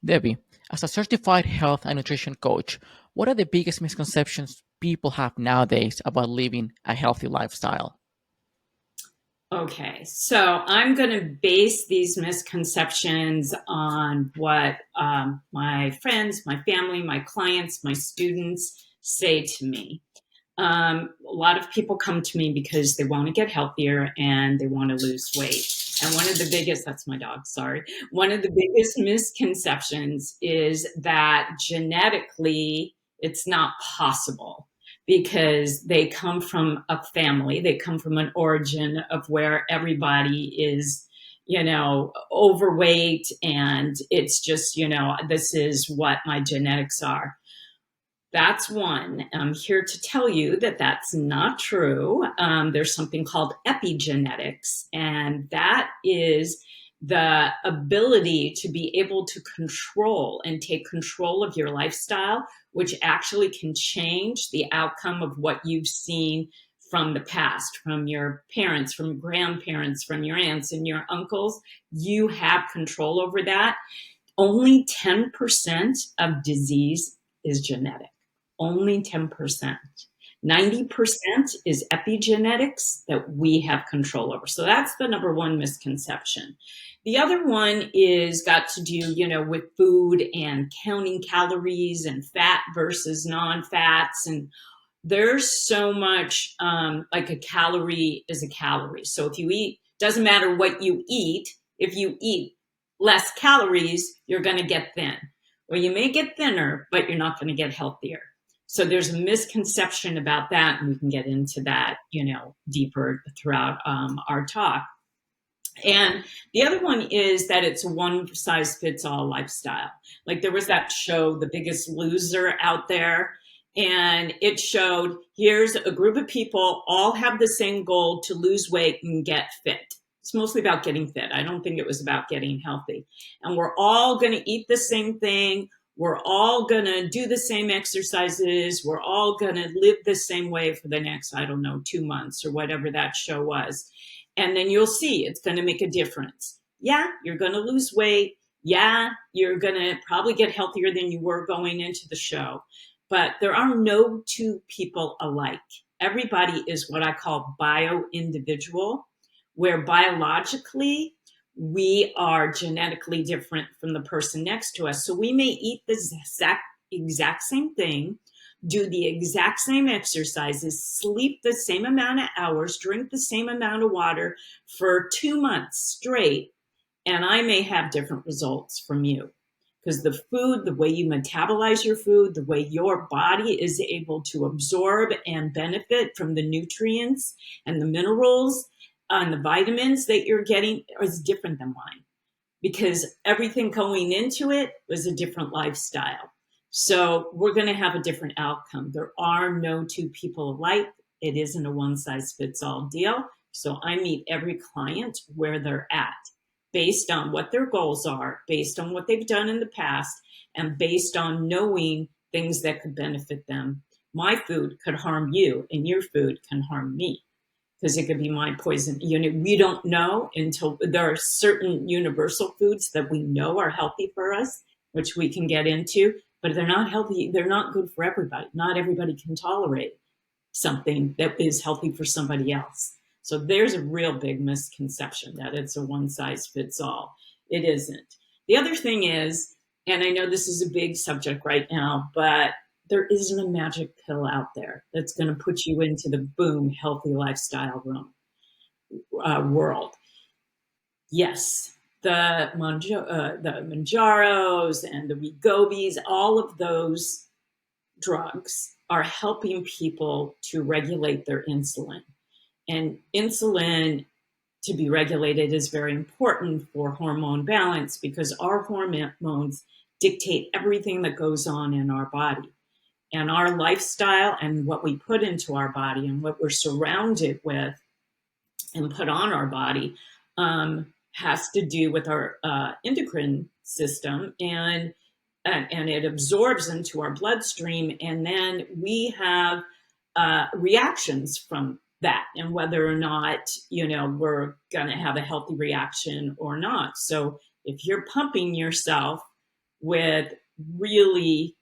Debbie, as a certified health and nutrition coach, what are the biggest misconceptions people have nowadays about living a healthy lifestyle? Okay, so I'm going to base these misconceptions on what my friends, my family, my clients, my students say to me. A lot of people come to me because they want to get healthier and they want to lose weight. And one of the biggest, that's my dog, sorry. One of the biggest misconceptions is that genetically it's not possible because they come from a family, they come from an origin of where everybody is, overweight, and it's just, this is what my genetics are. That's one. I'm here to tell you that that's not true. There's something called epigenetics, and that is the ability to be able to control and take control of your lifestyle, which actually can change the outcome of what you've seen from the past, from your parents, from grandparents, from your aunts and your uncles. You have control over that. Only 10% of disease is genetic. Only 10%. 90% is epigenetics that we have control over. So that's the number one misconception. The other one is got to do, with food and counting calories and fat versus non-fats. And there's so much, like a calorie is a calorie. So if you eat, doesn't matter what you eat, if you eat less calories, you're going to get thin. Well, you may get thinner, but you're not going to get healthier. So there's a misconception about that, and we can get into that, deeper throughout our talk. And the other one is that it's a one size fits all lifestyle. Like there was that show, The Biggest Loser, out there, and it showed here's a group of people all have the same goal to lose weight and get fit. It's mostly about getting fit. I don't think it was about getting healthy. And we're all going to eat the same thing. We're all going to do the same exercises. We're all going to live the same way for the next, 2 months or whatever that show was. And then you'll see it's going to make a difference. Yeah, you're going to lose weight. Yeah, you're going to probably get healthier than you were going into the show. But there are no two people alike. Everybody is what I call bio-individual, where biologically we are genetically different from the person next to us. So we may eat the exact same thing, do the exact same exercises, sleep the same amount of hours, drink the same amount of water for 2 months straight, and I may have different results from you. Because the food, the way you metabolize your food, the way your body is able to absorb and benefit from the nutrients and the minerals and the vitamins that you're getting is different than mine. Because everything going into it was a different lifestyle. So we're going to have a different outcome. There are no two people alike. It isn't a one size fits all deal. So I meet every client where they're at, based on what their goals are, based on what they've done in the past, and based on knowing things that could benefit them. My food could harm you, and your food can harm me because it could be my poison. We don't know until there are certain universal foods that we know are healthy for us, which we can get into, but they're not healthy. They're not good for everybody. Not everybody can tolerate something that is healthy for somebody else. So there's a real big misconception that it's a one size fits all. It isn't. The other thing is, and I know this is a big subject right now, but there isn't a magic pill out there that's going to put you into the boom healthy lifestyle world. Yes, the Manjaros and the Wegovys, all of those drugs are helping people to regulate their insulin. And insulin to be regulated is very important for hormone balance because our hormones dictate everything that goes on in our body. And our lifestyle and what we put into our body and what we're surrounded with and put on our body has to do with our endocrine system, and it absorbs into our bloodstream, and then we have reactions from that, and whether or not we're going to have a healthy reaction or not. So if you're pumping yourself with really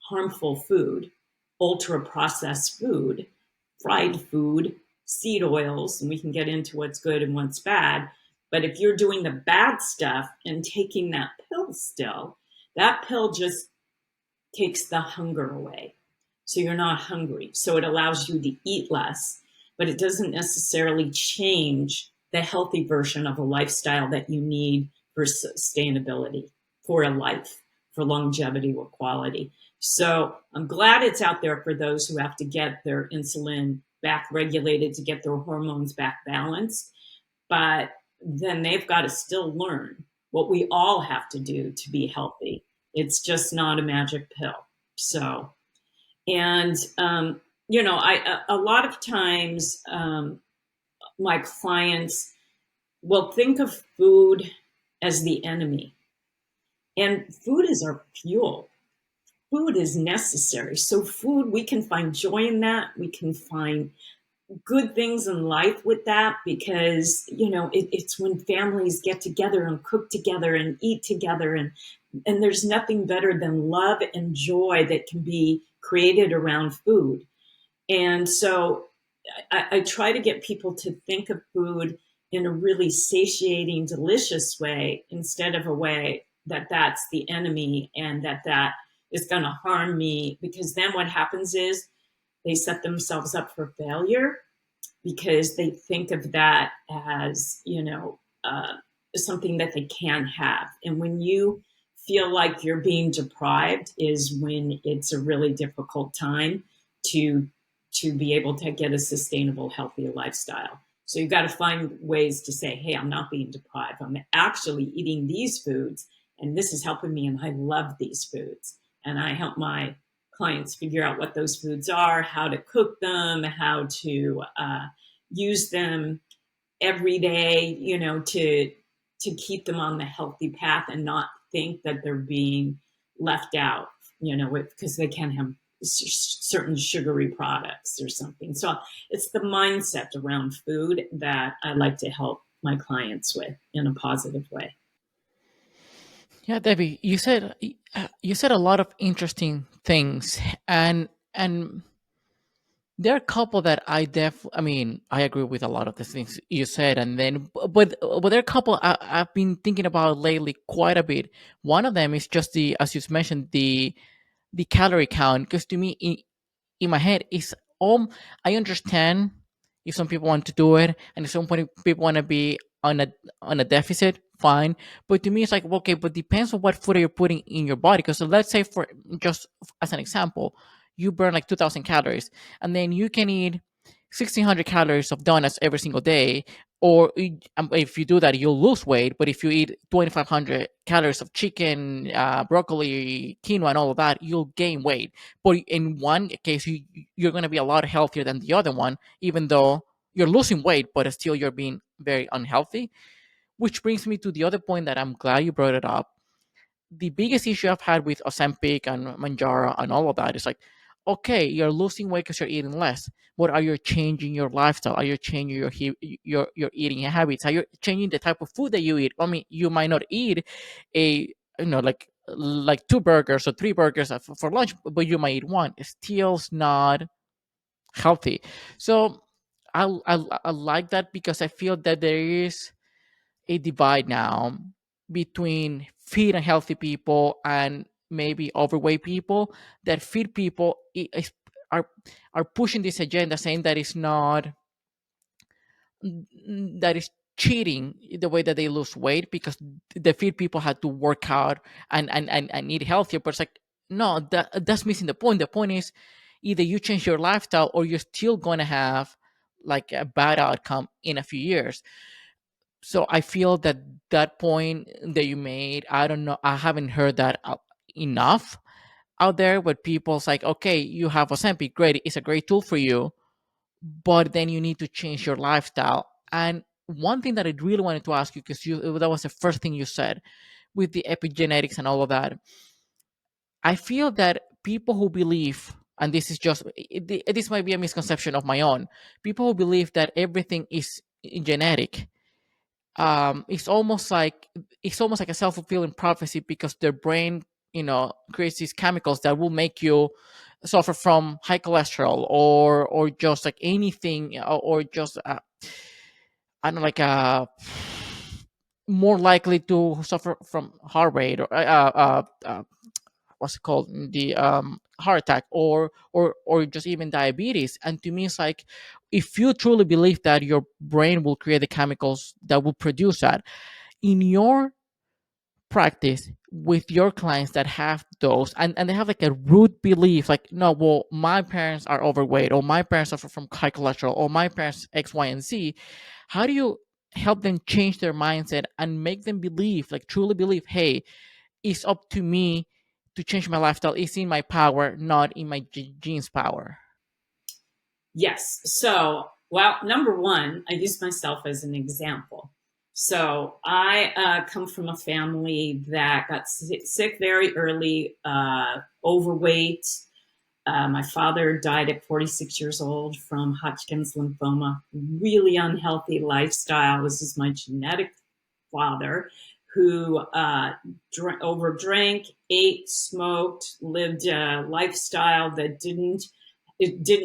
harmful food, ultra processed food, fried food, seed oils, and we can get into what's good and what's bad. But if you're doing the bad stuff and taking that pill still, that pill just takes the hunger away. So you're not hungry. So it allows you to eat less, but it doesn't necessarily change the healthy version of a lifestyle that you need for sustainability, for a life, for longevity or quality. So I'm glad it's out there for those who have to get their insulin back regulated to get their hormones back balanced. But then they've got to still learn what we all have to do to be healthy. It's just not a magic pill. So, and I a lot of times my clients will think of food as the enemy, and food is our fuel. Food is necessary. So, food, we can find joy in that. We can find good things in life with that because it's when families get together and cook together and eat together, and there's nothing better than love and joy that can be created around food. And so I try to get people to think of food in a really satiating, delicious way instead of a way that that's the enemy and that is going to harm me, because then what happens is they set themselves up for failure because they think of that as something that they can have. And when you feel like you're being deprived is when it's a really difficult time to be able to get a sustainable, healthy lifestyle. So you've got to find ways to say, hey, I'm not being deprived. I'm actually eating these foods, and this is helping me, and I love these foods. And I help my clients figure out what those foods are, how to cook them, how to use them every day, to keep them on the healthy path and not think that they're being left out, because they can have certain sugary products or something. So it's the mindset around food that I like to help my clients with in a positive way. Yeah, Debbie, you said a lot of interesting things, and there are a couple that I mean, I agree with a lot of the things you said, and then, but there are a couple I've been thinking about lately quite a bit. One of them is just as you mentioned, the calorie count, because to me, in my head, is I understand if some people want to do it, and if some people want to be on a deficit, fine. But to me, it's like, okay, but depends on what food you're putting in your body. Because let's say, for just as an example, you burn like 2,000 calories, and then you can eat 1,600 calories of donuts every single day. Or if you do that, you'll lose weight. But if you eat 2,500 calories of chicken, broccoli, quinoa, and all of that, you'll gain weight. But in one case, you're going to be a lot healthier than the other one, even though you're losing weight, but still you're being very unhealthy. Which brings me to the other point that I'm glad you brought it up. The biggest issue I've had with Ozempic and Manjaro and all of that is like, okay, you're losing weight because you're eating less. But are you changing your lifestyle? Are you changing your eating habits? Are you changing the type of food that you eat? I mean, you might not eat a like two burgers or three burgers for lunch, but you might eat one. It's still not healthy. So I like that because I feel that there is a divide now between fit and healthy people and maybe overweight people. That fit people are are pushing this agenda, saying that it's not, that is cheating the way that they lose weight, because the fit people had to work out and eat healthier. But it's like, no, that's missing the point. The point is, either you change your lifestyle or you're still going to have like a bad outcome in a few years. So I feel that that point that you made, I don't know, I haven't heard that enough out there, where people's like, okay, you have Ozempic, great, it's a great tool for you, but then you need to change your lifestyle. And one thing that I really wanted to ask you, because that was the first thing you said with the epigenetics and all of that, I feel that people who believe, and this is just, this might be a misconception of my own, people who believe that everything is genetic, it's almost like a self-fulfilling prophecy, because their brain creates these chemicals that will make you suffer from high cholesterol, or just like anything, or just I don't know, like more likely to suffer from heart rate, or what's it called, the heart attack, or just even diabetes. And to me, it's like, if you truly believe that your brain will create the chemicals that will produce that in your practice with your clients that have those, and they have like a root belief, like, no, well, my parents are overweight, or my parents suffer from high cholesterol, or my parents X, Y, and Z. How do you help them change their mindset and make them believe, like truly believe, hey, it's up to me to change my lifestyle. It's in my power, not in my genes power. Yes. So, well, number one, I use myself as an example. So, I come from a family that got sick very early, overweight. My father died at 46 years old from Hodgkin's lymphoma. Really unhealthy lifestyle. This is my genetic father who overdrank, ate, smoked, lived a lifestyle that didn't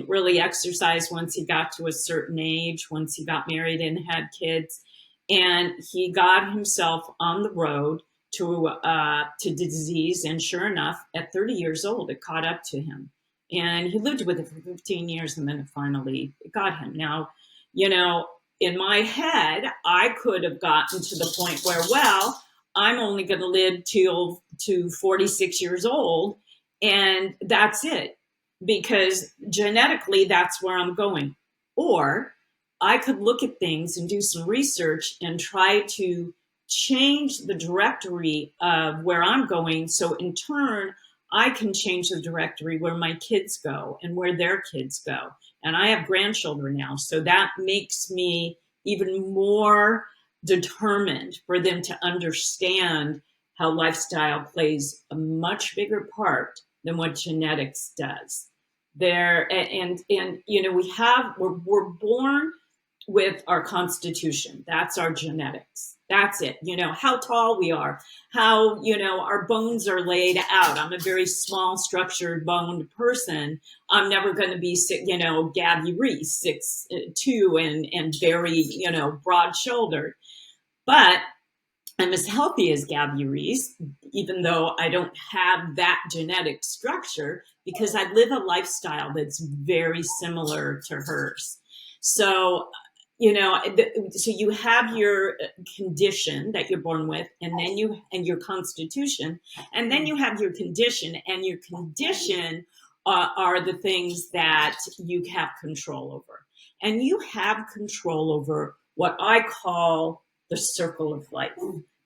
really exercise once he got to a certain age, once he got married and had kids. And he got himself on the road to disease. And sure enough, at 30 years old, it caught up to him. And he lived with it for 15 years, and then it finally got him. Now, you know, in my head, I could have gotten to the point where, well, I'm only going to live till to 46 years old, and that's it, because genetically that's where I'm going. Or I could look at things and do some research and try to change the directory of where I'm going. So in turn, I can change the directory where my kids go and where their kids go. And I have grandchildren now. So that makes me even more determined for them to understand how lifestyle plays a much bigger part than what genetics does. There and you know, we're born with our constitution. That's our genetics. That's it. You know, how tall we are, how, you know, our bones are laid out. I'm a very small, structured, boned person. I'm never going to be, you know, Gabby Reese, 6'2", and very, you know, broad shouldered. But I'm as healthy as Gabby Reese, even though I don't have that genetic structure, because I live a lifestyle that's very similar to hers. So, you know, so you have your condition that you're born with, and then and your constitution, and then you have your condition, and your condition are the things that you have control over. And you have control over what I call the circle of life,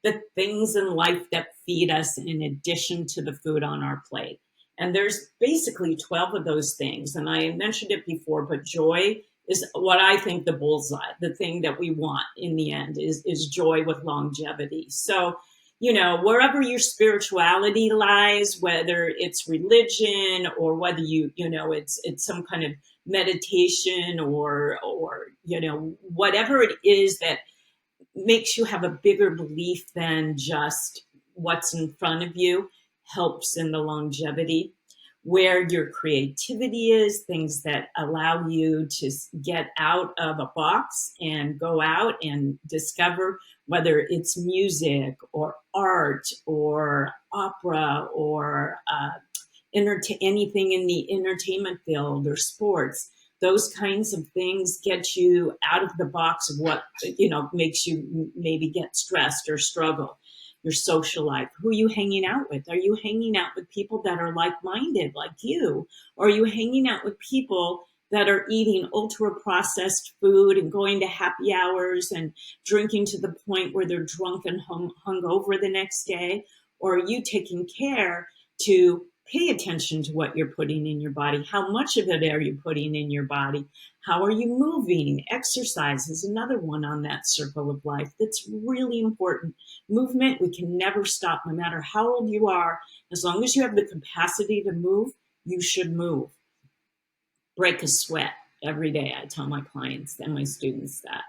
the things in life that feed us in addition to the food on our plate. And there's basically 12 of those things. And I mentioned it before, but joy is what I think the bullseye, the thing that we want in the end is joy with longevity. So, you know, wherever your spirituality lies, whether it's religion or whether you know, it's some kind of meditation or, you know, whatever it is that makes you have a bigger belief than just what's in front of you, helps in the longevity. Where your creativity is, things that allow you to get out of a box and go out and discover, whether it's music or art or opera or anything in the entertainment field or sports. Those kinds of things get you out of the box of what, you know, makes you maybe get stressed or struggle. Your social life, who are you hanging out with? Are you hanging out with people that are like-minded like you? Or are you hanging out with people that are eating ultra processed food and going to happy hours and drinking to the point where they're drunk and hungover the next day? Or are you taking care to pay attention to what you're putting in your body? How much of it are you putting in your body? How are you moving? Exercise is another one on that circle of life that's really important. Movement, we can never stop, no matter how old you are. As long as you have the capacity to move, you should move. Break a sweat every day. I tell my clients and my students that.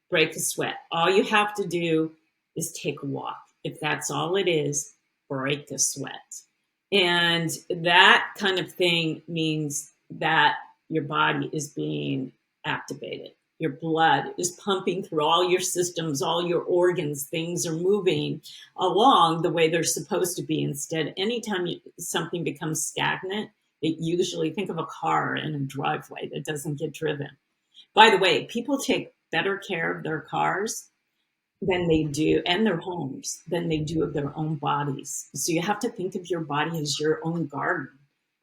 Break a sweat. All you have to do is take a walk. If that's all it is, break a sweat. And that kind of thing means that your body is being activated. Your blood is pumping through all your systems, all your organs. Things are moving along the way they're supposed to be. Instead, anytime something becomes stagnant, it usually, think of a car in a driveway that doesn't get driven. By the way, people take better care of their cars than they do, and their homes, than they do of their own bodies. So you have to think of your body as your own garden.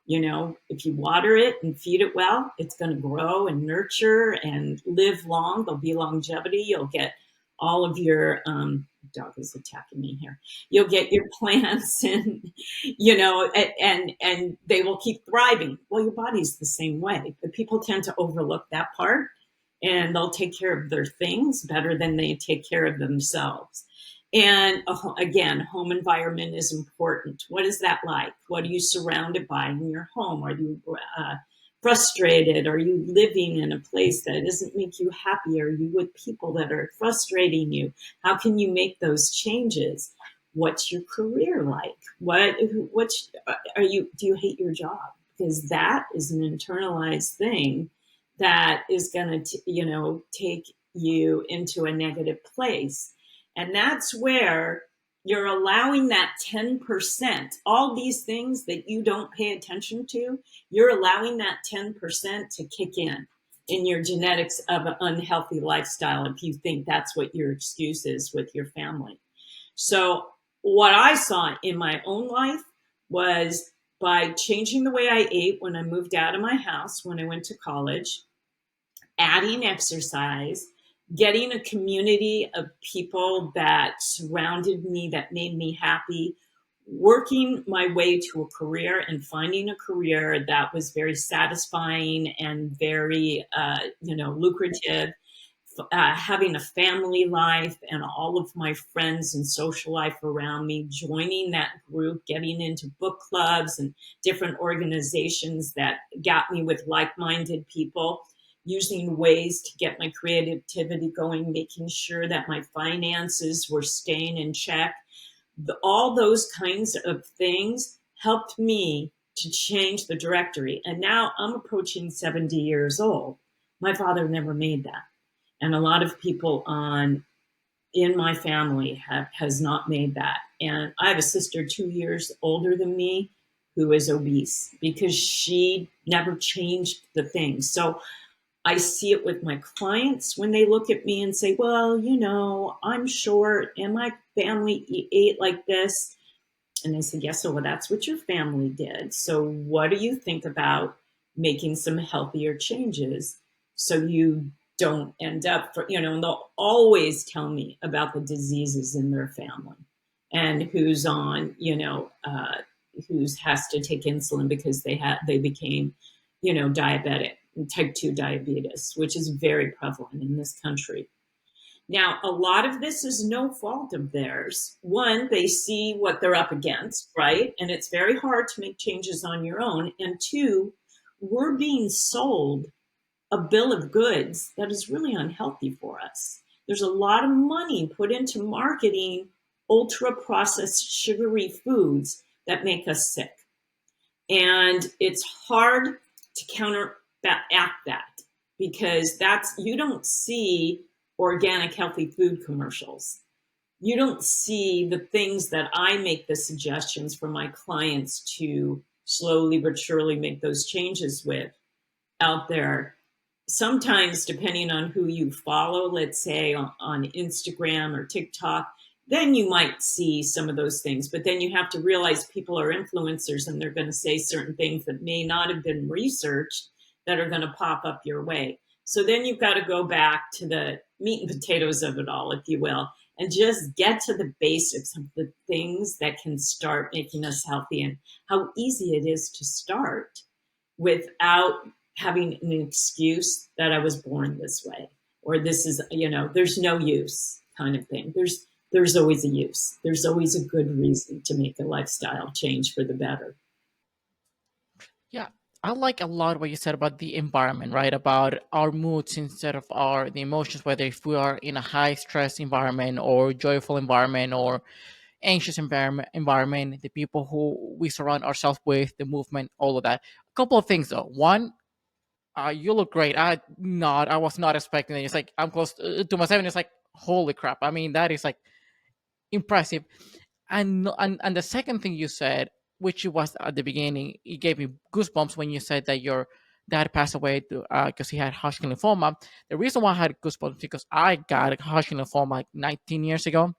You know, if you water it and feed it well, it's going to grow and nurture and live long. There'll be longevity. You'll get all of your dog is attacking me here. You'll get your plants, and and they will keep thriving. Well, your body's the same way, but people tend to overlook that part, and they'll take care of their things better than they take care of themselves. And again, home environment is important. What is that like? What are you surrounded by in your home? Are you frustrated? Are you living in a place that doesn't make you happy? Are you with people that are frustrating you? How can you make those changes? What's your career like? What are you? Do you hate your job? Because that is an internalized thing that is going to, take you into a negative place. And that's where you're allowing that 10%, all these things that you don't pay attention to, you're allowing that 10% to kick in your genetics of an unhealthy lifestyle, if you think that's what your excuse is with your family. So what I saw in my own life was, by changing the way I ate when I moved out of my house, when I went to college, adding exercise, getting a community of people that surrounded me, that made me happy, working my way to a career and finding a career that was very satisfying and very, lucrative, having a family life and all of my friends and social life around me, joining that group, getting into book clubs and different organizations that got me with like-minded people, using ways to get my creativity going, making sure that my finances were staying in check. All those kinds of things helped me to change the directory. And now I'm approaching 70 years old. My father never made that. And a lot of people in my family has not made that. And I have a sister 2 years older than me who is obese because she never changed the things. So I see it with my clients when they look at me and say, well, I'm short and my family ate like this. And I said, yes, so well, that's what your family did. So what do you think about making some healthier changes so you don't end up and they'll always tell me about the diseases in their family and who's on, who's has to take insulin because they became, diabetic, type 2 diabetes, which is very prevalent in this country. Now, a lot of this is no fault of theirs. One, they see what they're up against, right? And it's very hard to make changes on your own. And two, we're being sold a bill of goods that is really unhealthy for us. There's a lot of money put into marketing ultra processed sugary foods that make us sick. And it's hard to counteract that because you don't see organic healthy food commercials. You don't see the things that I make the suggestions for my clients to slowly but surely make those changes with out there. Sometimes, depending on who you follow, let's say on Instagram or TikTok, then you might see some of those things. But then you have to realize people are influencers and they're going to say certain things that may not have been researched that are going to pop up your way. So then you've got to go back to the meat and potatoes of it all, if you will, and just get to the basics of the things that can start making us healthy and how easy it is to start without having an excuse that I was born this way, or this is, there's no use kind of thing. There's always a use. There's always a good reason to make a lifestyle change for the better. Yeah, I like a lot what you said about the environment, right? About our moods instead of the emotions, whether if we are in a high stress environment or joyful environment or anxious environment, the people who we surround ourselves with, the movement, all of that. A couple of things though. One, you look great. I was not expecting it. It's like I'm close to my 70. It's like holy crap. I mean, that is like impressive. And and the second thing you said, which was at the beginning, it gave me goosebumps when you said that your dad passed away because he had Hodgkin lymphoma. The reason why I had goosebumps because I got Hodgkin lymphoma like 19 years ago.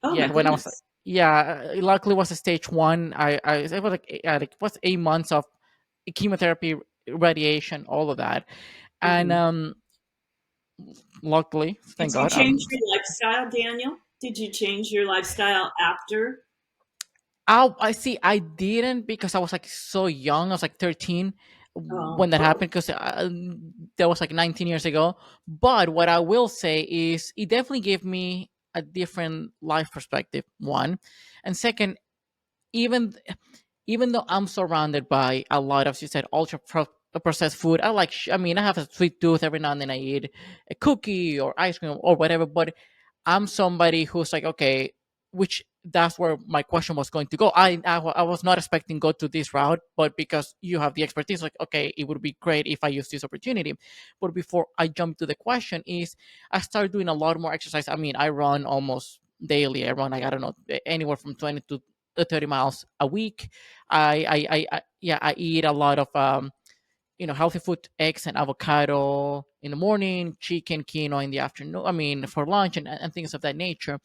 Oh my Yeah, when I was goodness. yeah, luckily it was a stage one. I it was like it was 8 months of chemotherapy, radiation, all of that, and Mhm. luckily, Did thank you God, change your lifestyle, Daniel? Did you change your lifestyle after? I see. I didn't because I was like so young. I was like 13 when Oh, that happened because that was like 19 years ago. But what I will say is it definitely gave me a different life perspective. One, and second, even even though I'm surrounded by a lot of, you said, processed food, I like. I mean, I have a sweet tooth. Every now and then I eat a cookie or ice cream or whatever. But I'm somebody who's like, okay, which that's where my question was going to go. I was not expecting go to this route, but because you have the expertise, like, okay, it would be great if I use this opportunity. But before I jump to the question, is I started doing a lot more exercise. I mean, I run almost daily. I run like I don't know anywhere from 20 to 30 miles a week. Yeah, I eat a lot of healthy food, eggs and avocado in the morning, chicken, quinoa in the afternoon. I mean, for lunch and things of that nature.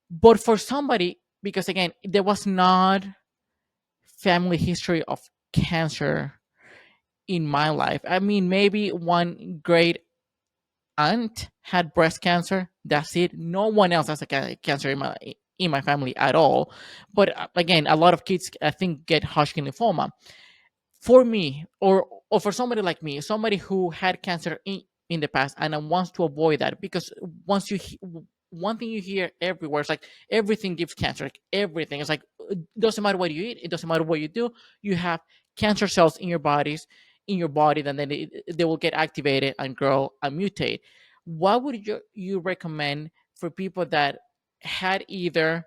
But for somebody, because again, there was not family history of cancer in my life. I mean, maybe one great aunt had breast cancer. That's it. No one else has a cancer in my family at all. But again, a lot of kids I think get Hodgkin lymphoma. For me, or for somebody like me, somebody who had cancer in the past and wants to avoid that, because once one thing you hear everywhere is like everything gives cancer, like everything. It's like it doesn't matter what you eat, it doesn't matter what you do, you have cancer cells in your body, and then they will get activated and grow and mutate. What would you recommend for people that had either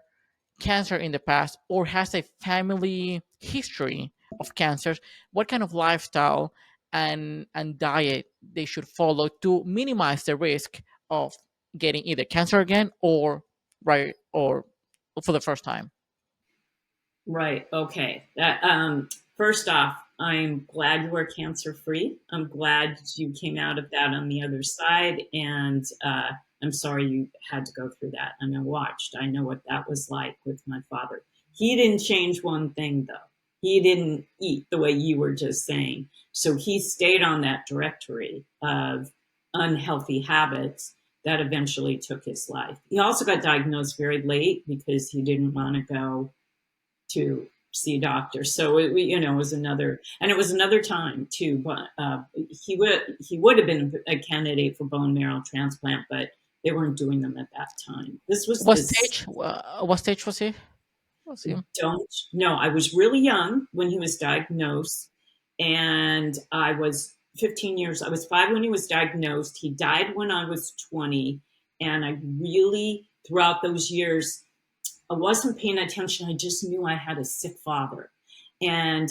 cancer in the past or has a family history of cancers? What kind of lifestyle and diet they should follow to minimize the risk of getting either cancer again or right or for the first time? right. Okay. That first off, I'm glad you were cancer free. I'm glad you came out of that on the other side, and I'm sorry you had to go through that. And I watched. I know what that was like with my father. He didn't change one thing though. He didn't eat the way you were just saying. So he stayed on that directory of unhealthy habits that eventually took his life. He also got diagnosed very late because he didn't want to go to see a doctor. So it was another, and it was another time too. But he would have been a candidate for bone marrow transplant, but they weren't doing them at that time. This was What this. stage? What stage Was he? Don't know. I was really young when he was diagnosed, and I was 15 years. I was 5 when he was diagnosed. He died when I was 20, and I really, throughout those years, I wasn't paying attention. I just knew I had a sick father. And,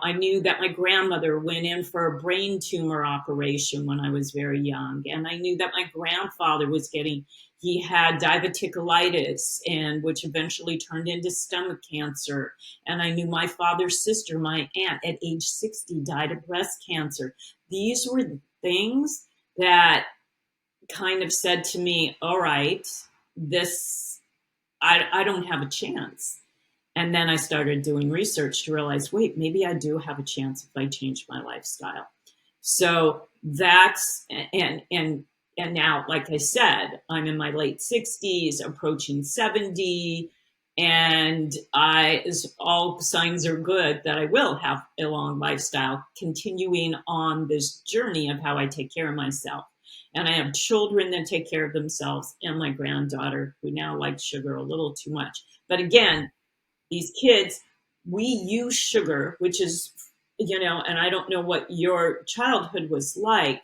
I knew that my grandmother went in for a brain tumor operation when I was very young. And I knew that my grandfather he had diverticulitis, and which eventually turned into stomach cancer. And I knew my father's sister, my aunt, at age 60 died of breast cancer. These were the things that kind of said to me, all right, this I don't have a chance. And then I started doing research to realize, wait, maybe I do have a chance if I change my lifestyle. So that's and now, like I said, I'm in my late 60s, approaching 70, and all signs are good that I will have a long lifestyle, continuing on this journey of how I take care of myself. And I have children that take care of themselves, and my granddaughter who now likes sugar a little too much. But again, these kids, we use sugar, which is, and I don't know what your childhood was like,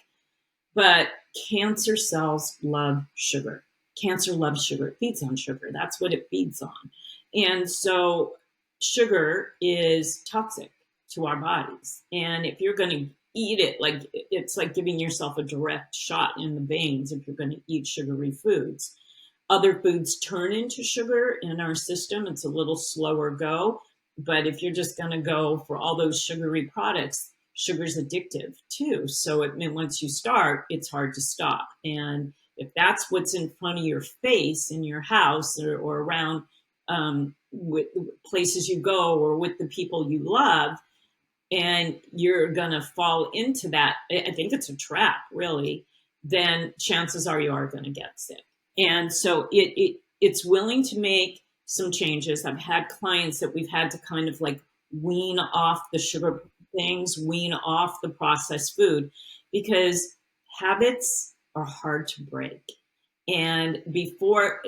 but cancer cells love sugar. Cancer loves sugar. It feeds on sugar. That's what it feeds on. And so sugar is toxic to our bodies. And if you're going to eat it, like it's like giving yourself a direct shot in the veins if you're going to eat sugary foods. Other foods turn into sugar in our system. It's a little slower go. But if you're just going to go for all those sugary products, sugar's addictive too. So once you start, it's hard to stop. And if that's what's in front of your face in your house or around with places you go or with the people you love, and you're going to fall into that, I think it's a trap, really, then chances are you are going to get sick. And so it's willing to make some changes. I've had clients that we've had to kind of like wean off the sugar things, wean off the processed food, because habits are hard to break. And before,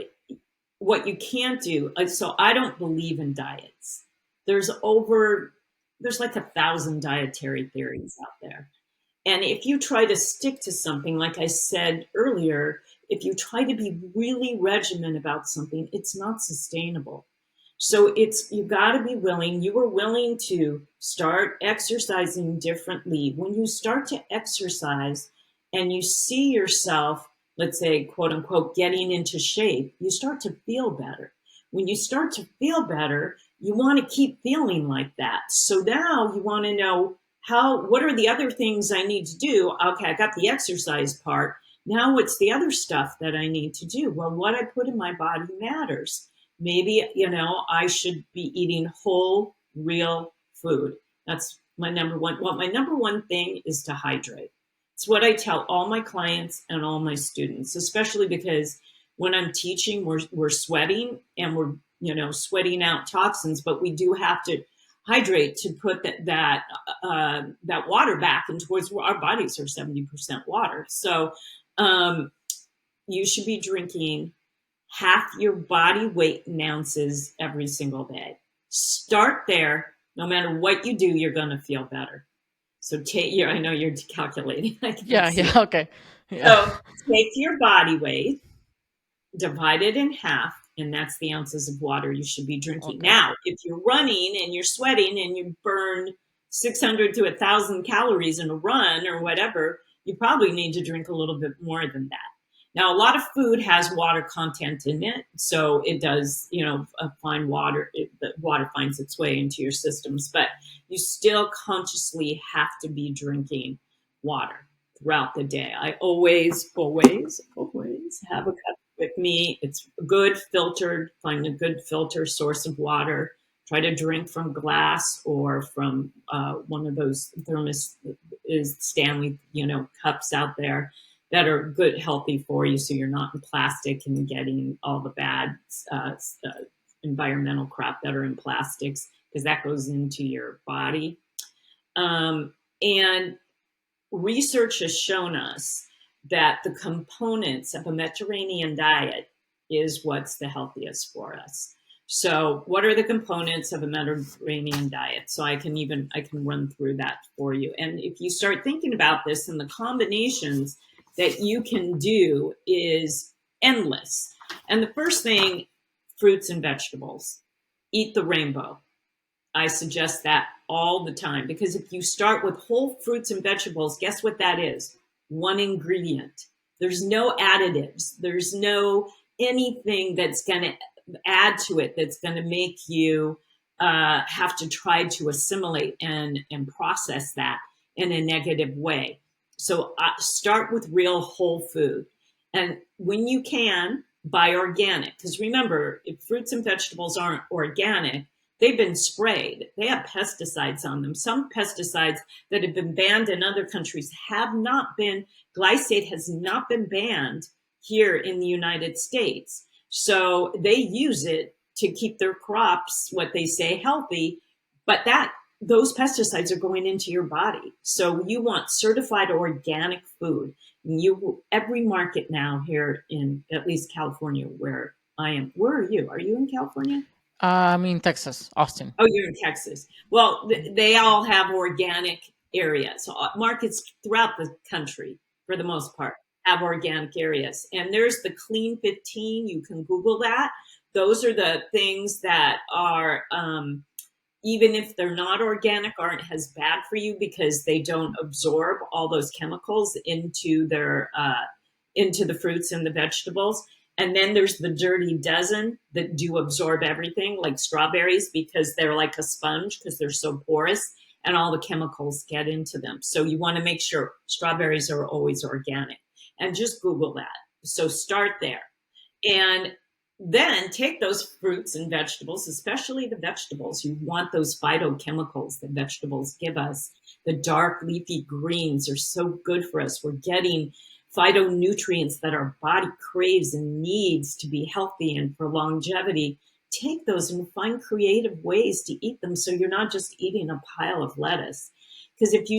what you can't do, so I don't believe in diets. There's like 1,000 dietary theories out there. And if you try to stick to something, like I said earlier, if you try to be really regimented about something, it's not sustainable. So you got to be willing. You were willing to start exercising differently. When you start to exercise and you see yourself, let's say, quote unquote, getting into shape, you start to feel better. When you start to feel better, you want to keep feeling like that. So now you want to know what are the other things I need to do? Okay, I got the exercise part. Now what's the other stuff that I need to do? Well, what I put in my body matters. Maybe, I should be eating whole, real food. That's my number one. Well, my number one thing is to hydrate. It's what I tell all my clients and all my students, especially because when I'm teaching, we're sweating and we're, sweating out toxins, but we do have to hydrate to put that water back into our bodies are 70% water. So you should be drinking half your body weight in ounces every single day. Start there. No matter what you do, you're going to feel better. So I know you're calculating. I can Yeah, see yeah, it. okay. Yeah. So take your body weight, divide it in half, and that's the ounces of water you should be drinking. Okay. Now, if you're running and you're sweating and you burn 600 to 1,000 calories in a run or whatever, you probably need to drink a little bit more than that. Now, a lot of food has water content in it, so it does, find water. The water finds its way into your systems, but you still consciously have to be drinking water throughout the day. I always, always, always have a cup with me. It's good filtered. Find a good filter source of water. Try to drink from glass or from one of those Stanley, cups out there that are good, healthy for you, so you're not in plastic and getting all the bad environmental crap that are in plastics, because that goes into your body. And research has shown us that the components of a Mediterranean diet is what's the healthiest for us. So what are the components of a Mediterranean diet? So I can run through that for you. And if you start thinking about this, and the combinations that you can do is endless. And the first thing, fruits and vegetables. Eat the rainbow. I suggest that all the time, because if you start with whole fruits and vegetables, guess what that is? One ingredient. There's no additives. There's no anything that's going to add to it that's going to make you have to try to assimilate and process that in a negative way. So start with real whole food. And when you can, buy organic. Because remember, if fruits and vegetables aren't organic, they've been sprayed. They have pesticides on them. Some pesticides that have been banned in other countries have not been, glyphosate has not been banned here in the United States. So they use it to keep their crops, what they say, healthy, but those pesticides are going into your body. So you want certified organic food. Every market now here in at least California, where I am. Where are you? Are you in California? I'm in Texas, Austin. Oh, you're in Texas. Well, they all have organic areas. So markets throughout the country, for the most part, have organic areas. And there's the Clean 15. You can Google that. Those are the things that are, even if they're not organic, aren't as bad for you because they don't absorb all those chemicals into the fruits and the vegetables. And then there's the dirty dozen that do absorb everything, like strawberries, because they're like a sponge because they're so porous and all the chemicals get into them. So you want to make sure strawberries are always organic, and just Google that. So start there. And then take those fruits and vegetables, especially the vegetables. You want those phytochemicals that vegetables give us. The dark leafy greens are so good for us. We're getting phytonutrients that our body craves and needs to be healthy and for longevity. Take those and find creative ways to eat them so you're not just eating a pile of lettuce. Because if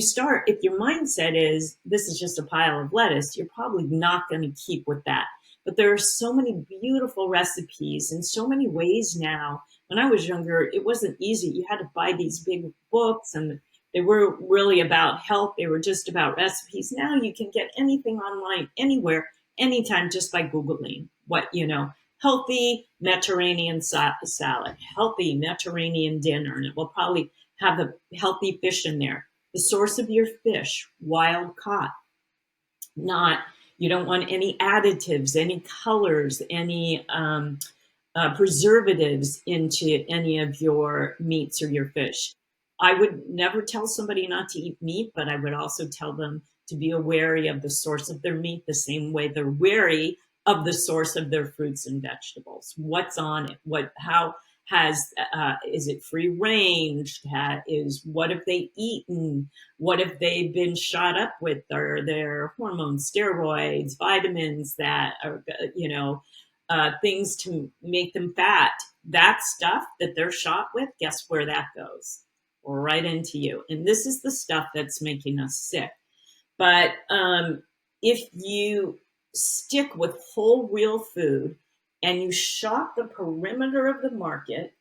your mindset is this is just a pile of lettuce, you're probably not going to keep with that. But there are so many beautiful recipes and so many ways now. When I was younger, it wasn't easy. You had to buy these big books, and they were really about health. They were just about recipes. Now you can get anything online, anywhere, anytime, just by Googling healthy Mediterranean salad, healthy Mediterranean dinner, and it will probably have the healthy fish in there. The source of your fish, wild caught, not, you don't want any additives, any colors, any preservatives into any of your meats or your fish. I would never tell somebody not to eat meat, but I would also tell them to be wary of the source of their meat the same way they're wary of the source of their fruits and vegetables. What's on it? How is it free range? What have they eaten? What have they been shot up with? Are there hormones, steroids, vitamins that are, things to make them fat? That stuff that they're shot with, guess where that goes? Right into you. And this is the stuff that's making us sick. But if you stick with whole real food and you shop the perimeter of the market,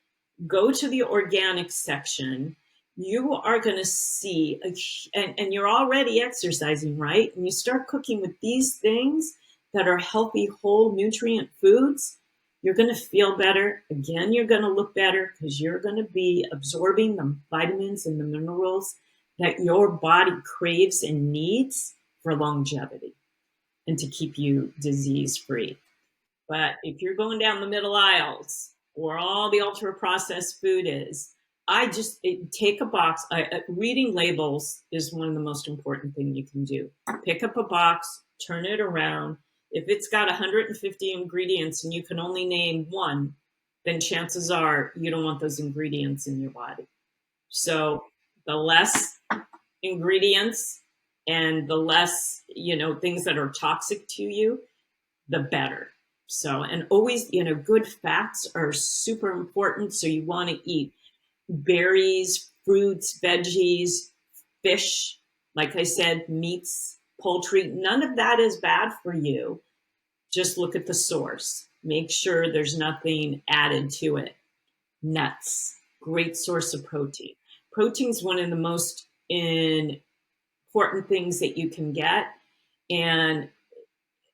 go to the organic section, you are going to see, and you're already exercising, right? And you start cooking with these things that are healthy, whole, nutrient foods, you're going to feel better. Again, you're going to look better because you're going to be absorbing the vitamins and the minerals that your body craves and needs for longevity and to keep you disease free. But if you're going down the middle aisles where all the ultra processed food is, take a box. Reading labels is one of the most important things you can do. Pick up a box, turn it around. If it's got 150 ingredients and you can only name one, then chances are you don't want those ingredients in your body. So the less ingredients and the less, things that are toxic to you, the better. So, and always, good fats are super important. So you want to eat berries, fruits, veggies, fish, like I said, meats, poultry. None of that is bad for you. Just look at the source. Make sure there's nothing added to it. Nuts, great source of protein. Protein is one of the most important things that you can get. And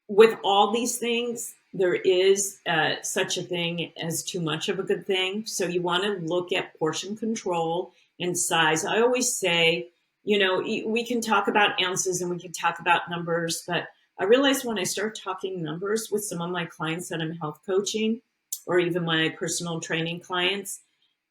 with all these things, there is such a thing as too much of a good thing. So you want to look at portion control and size. I always say, we can talk about ounces and we can talk about numbers, but I realize when I start talking numbers with some of my clients that I'm health coaching, or even my personal training clients,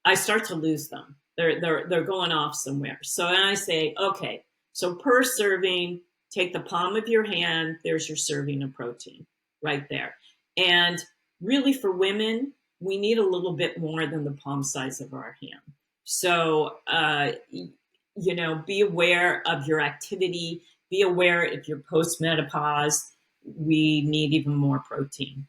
I start to lose them. They're going off somewhere. So then I say, okay, so per serving, take the palm of your hand. There's your serving of protein right there. And really for women, we need a little bit more than the palm size of our hand. So, be aware of your activity. Be aware if you're post-menopause, we need even more protein.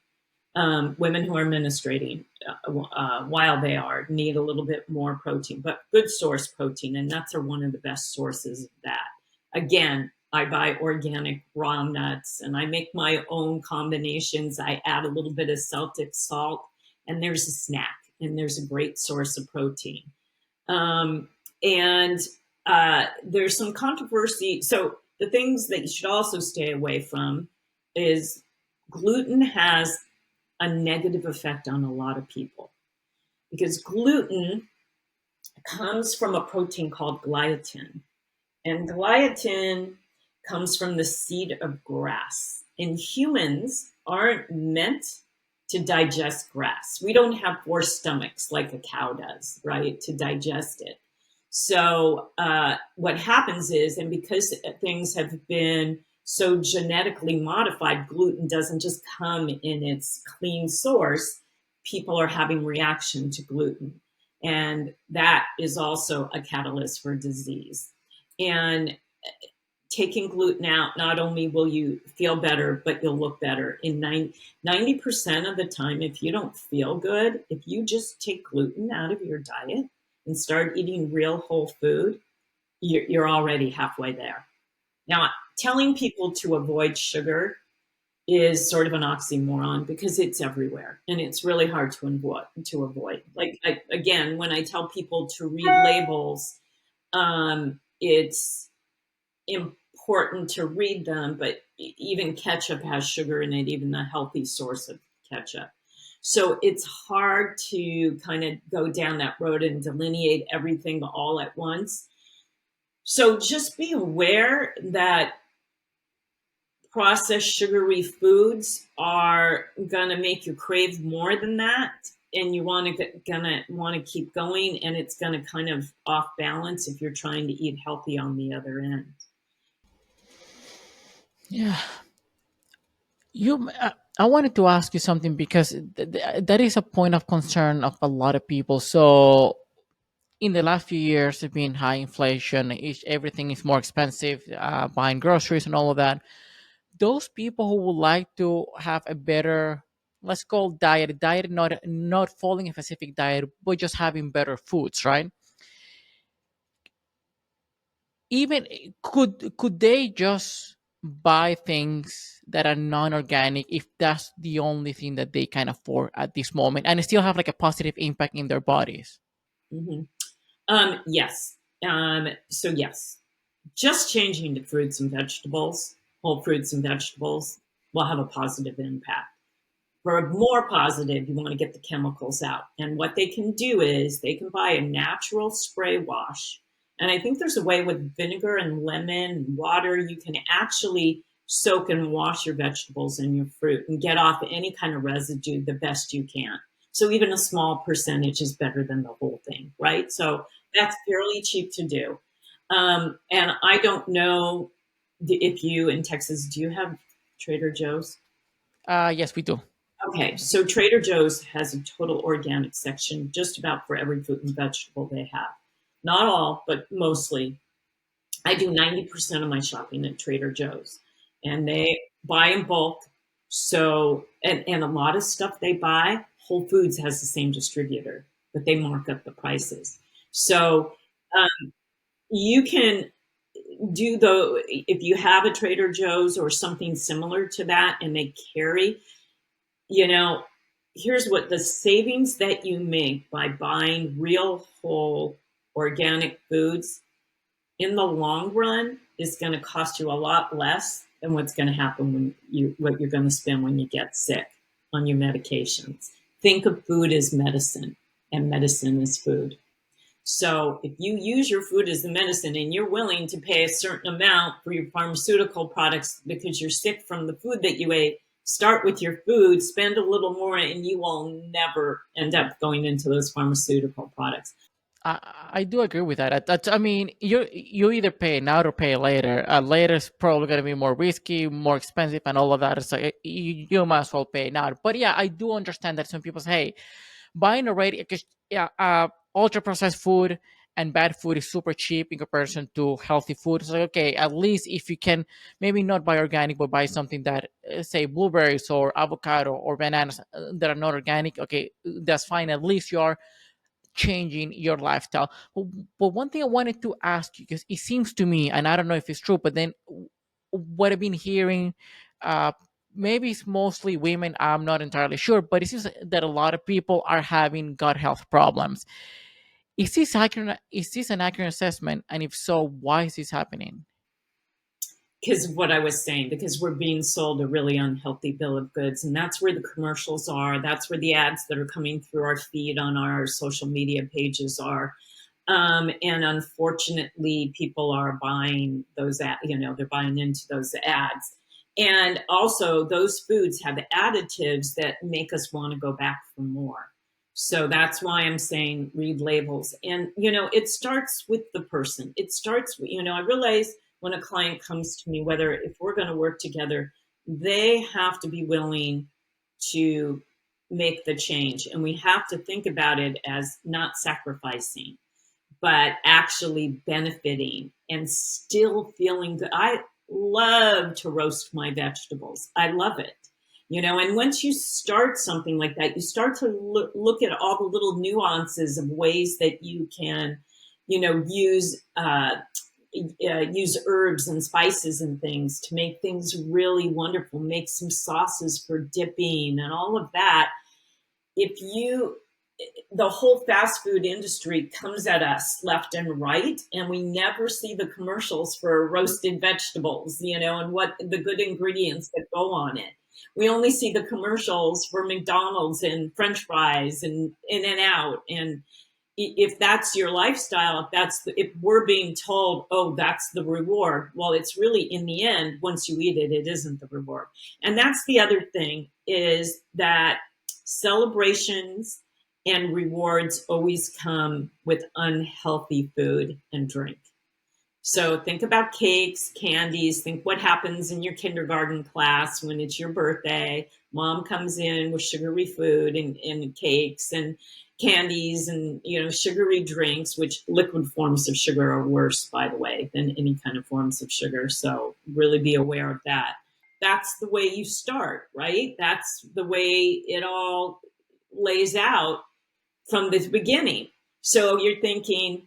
Women who are menstruating while they are need a little bit more protein, but good source protein. And nuts are one of the best sources of that. Again, I buy organic raw nuts and I make my own combinations. I add a little bit of Celtic salt and there's a snack and there's a great source of protein. And there's some controversy. So the things that you should also stay away from, is gluten has a negative effect on a lot of people because gluten comes from a protein called gliadin. And gliadin comes from the seed of grass. And humans aren't meant to digest grass. We don't have four stomachs like a cow does, right, to digest it. So what happens is, and because things have been so genetically modified, gluten doesn't just come in its clean source. People are having reaction to gluten. And that is also a catalyst for disease. And taking gluten out, not only will you feel better, but you'll look better. In 90% of the time, if you don't feel good, if you just take gluten out of your diet and start eating real whole food, you're already halfway there. Now, telling people to avoid sugar is sort of an oxymoron because it's everywhere and it's really hard to avoid. Like again, when I tell people to read labels, it's important to read them, but even ketchup has sugar in it, even the healthy source of ketchup. So it's hard to kind of go down that road and delineate everything all at once. So just be aware that processed sugary foods are going to make you crave more than that, and you want to keep going, and it's going to kind of off balance if you're trying to eat healthy on the other end. Yeah. I wanted to ask you something because that is a point of concern of a lot of people. So in the last few years, there's been high inflation. Everything is more expensive. Buying groceries and all of that. Those people who would like to have a better, let's call diet, not following a specific diet, but just having better foods, right? Even could they just buy things that are non-organic if that's the only thing that they can afford at this moment and still have like a positive impact in their bodies? Hmm. Yes. So yes, just changing to fruits and vegetables, whole fruits and vegetables, will have a positive impact. For a more positive, you want to get the chemicals out. And what they can do is they can buy a natural spray wash. And I think there's a way with vinegar and lemon and water, you can actually soak and wash your vegetables and your fruit and get off any kind of residue the best you can. So even a small percentage is better than the whole thing, right? So that's fairly cheap to do. And I don't know if you in Texas, do you have Trader Joe's? Yes, we do. Okay, so Trader Joe's has a total organic section just about for every fruit and vegetable they have. Not all, but mostly. I do 90% of my shopping at Trader Joe's, and they buy in bulk. So, and a lot of stuff they buy, Whole Foods has the same distributor, but they mark up the prices. So, you can do if you have a Trader Joe's or something similar to that and they carry, you know, here's what the savings that you make by buying real whole organic foods in the long run is going to cost you a lot less than what's going to happen when what you're going to spend when you get sick on your medications. Think of food as medicine and medicine as food. So if you use your food as the medicine and you're willing to pay a certain amount for your pharmaceutical products because you're sick from the food that you ate, start with your food, spend a little more, and you will never end up going into those pharmaceutical products. I do agree with that. I mean, you either pay now or pay later. Later is probably going to be more risky, more expensive, and all of that. So you might as well pay now. But yeah, I do understand that some people say, "Hey, buying already, because yeah, ultra processed food and bad food is super cheap in comparison to healthy food." So okay, at least if you can maybe not buy organic, but buy something that say blueberries or avocado or bananas that are not organic. Okay, that's fine. At least you are changing your lifestyle. But one thing I wanted to ask you, because it seems to me, and I don't know if it's true, but then what I've been hearing, uh, maybe it's mostly women, I'm not entirely sure, but it seems that a lot of people are having gut health problems. Is this accurate? Is this an accurate assessment? And if so, why is this happening? because of what I was saying, because we're being sold a really unhealthy bill of goods. And that's where the commercials are. That's where the ads that are coming through our feed on our social media pages are. And unfortunately, people are buying those, they're buying into those ads. And also, those foods have additives that make us want to go back for more. So that's why I'm saying read labels. And, it starts with the person. It starts with, I realize when a client comes to me, whether if we're going to work together, they have to be willing to make the change. And we have to think about it as not sacrificing, but actually benefiting and still feeling good. I love to roast my vegetables. I love it. And once you start something like that, you start to look at all the little nuances of ways that you can, use herbs and spices and things to make things really wonderful, make some sauces for dipping and all of that. If you The whole fast food industry comes at us left and right, and we never see the commercials for roasted vegetables, and what the good ingredients that go on it. We only see the commercials for McDonald's and French fries and In and Out. And if that's your lifestyle, if we're being told, oh, that's the reward, well, it's really, in the end, once you eat it, it isn't the reward. And that's the other thing, is that celebrations and rewards always come with unhealthy food and drink. So think about cakes, candies. Think what happens in your kindergarten class when it's your birthday. Mom comes in with sugary food and cakes and candies and sugary drinks, which liquid forms of sugar are worse, by the way, than any kind of forms of sugar. So really be aware of that. That's the way you start, right? That's the way it all lays out from the beginning. So you're thinking,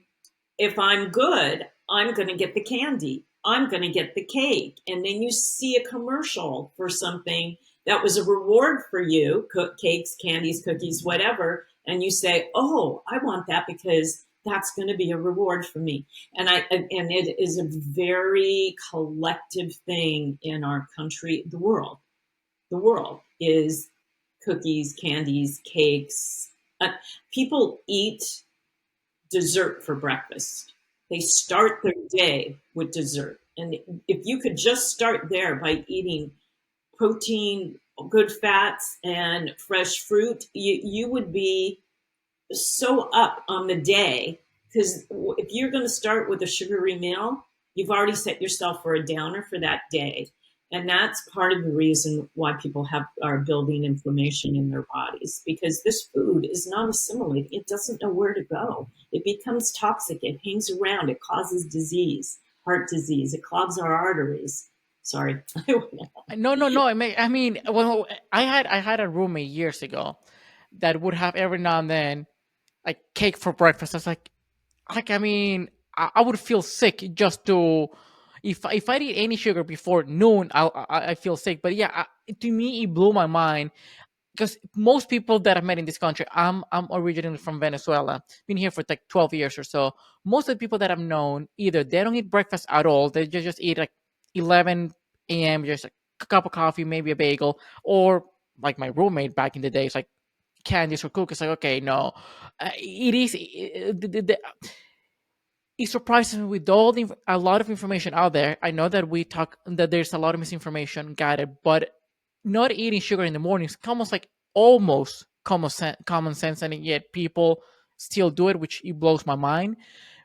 if I'm good, I'm going to get the candy. I'm going to get the cake. And then you see a commercial for something that was a reward for you, cakes, candies, cookies, whatever. And you say, oh, I want that because that's going to be a reward for me. And it is a very collective thing in our country. The world is cookies, candies, cakes. People eat dessert for breakfast. They start their day with dessert. And if you could just start there by eating protein, good fats, and fresh fruit, you would be so up on the day. Because if you're going to start with a sugary meal, you've already set yourself for a downer for that day. And that's part of the reason why people are building inflammation in their bodies, because this food is not assimilating. It doesn't know where to go. It becomes toxic. It hangs around. It causes disease, heart disease. It clogs our arteries. Sorry. No, no, no. I mean, well, I had a roommate years ago that would have every now and then like cake for breakfast. I was I mean, I would feel sick just to if I eat any sugar before noon, I feel sick. But yeah, to me, it blew my mind because most people that I've met in this country, I'm originally from Venezuela, been here for like 12 years or so. Most of the people that I've known, either they don't eat breakfast at all, they just eat like 11 a.m. just a cup of coffee, maybe a bagel, or like my roommate back in the days, like candies or cookies. Like, okay, no, it is. It surprises me with a lot of information out there. I know that we talk that there's a lot of misinformation, got it, but not eating sugar in the morning is almost like almost common sense, and yet people still do it, which it blows my mind.